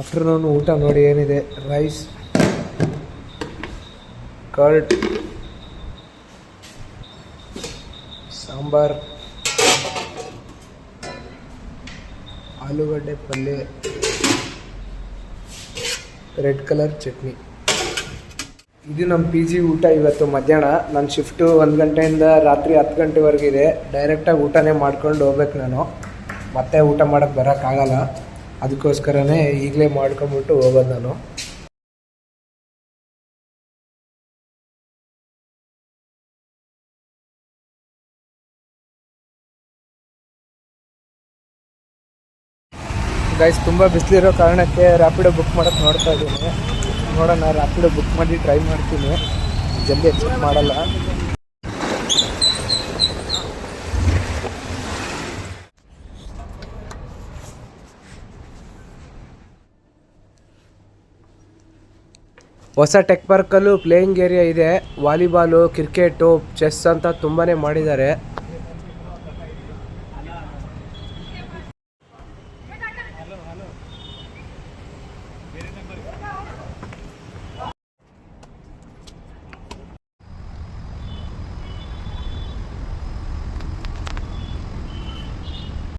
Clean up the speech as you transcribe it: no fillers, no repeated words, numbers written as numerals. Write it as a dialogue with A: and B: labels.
A: Afternoon ಊಟ ನೋಡಿ ಏನಿದೆ. ರೈಸ್, ಕರ್ಡ್, ಸಾಂಬಾರ್, ಆಲೂಗಡ್ಡೆ ಪಲ್ಯ, ರೆಡ್ ಕಲರ್ ಚಟ್ನಿ. ಇದು ನಮ್ಮ ಪಿ ಜಿ ಊಟ ಇವತ್ತು ಮಧ್ಯಾಹ್ನ. ನನ್ನ ಶಿಫ್ಟು 1 ಗಂಟೆಯಿಂದ ರಾತ್ರಿ 10 ಗಂಟೆವರೆಗಿದೆ. ಡೈರೆಕ್ಟಾಗಿ ಊಟನೇ ಮಾಡ್ಕೊಂಡು ಹೋಗ್ಬೇಕು ನಾನು. ಮತ್ತೆ ಊಟ ಮಾಡೋಕ್ಕೆ ಬರೋಕ್ಕಾಗಲ್ಲ. ಅದಕ್ಕೋಸ್ಕರನೇ ಈಗಲೇ ಮಾಡ್ಕೊಂಬಿಟ್ಟು ಹೋಗೋದು ನಾನು. ಗೈಸ್, ತುಂಬ ಬಿಸಿಲಿರೋ ಕಾರಣಕ್ಕೆ ರ್ಯಾಪಿಡೋ ಬುಕ್ ಮಾಡೋಕ್ಕೆ ನೋಡ್ತಾ ಇದ್ದೀನಿ. ನೋಡೋಣ, ರ್ಯಾಪಿಡೋ ಬುಕ್ ಮಾಡಿ ಟ್ರೈ ಮಾಡ್ತೀನಿ. ಜಲ್ದಿ ಎಕ್ಸೆಪ್ಟ್ ಮಾಡಲ್ಲ. ಹೊಸ ಟೆಕ್ ಪಾರ್ಕಲ್ಲೂ ಪ್ಲೇಯಿಂಗ್ ಏರಿಯಾ ಇದೆ. ವಾಲಿಬಾಲು, ಕ್ರಿಕೆಟು, ಚೆಸ್ ಅಂತ ತುಂಬಾ ಮಾಡಿದ್ದಾರೆ.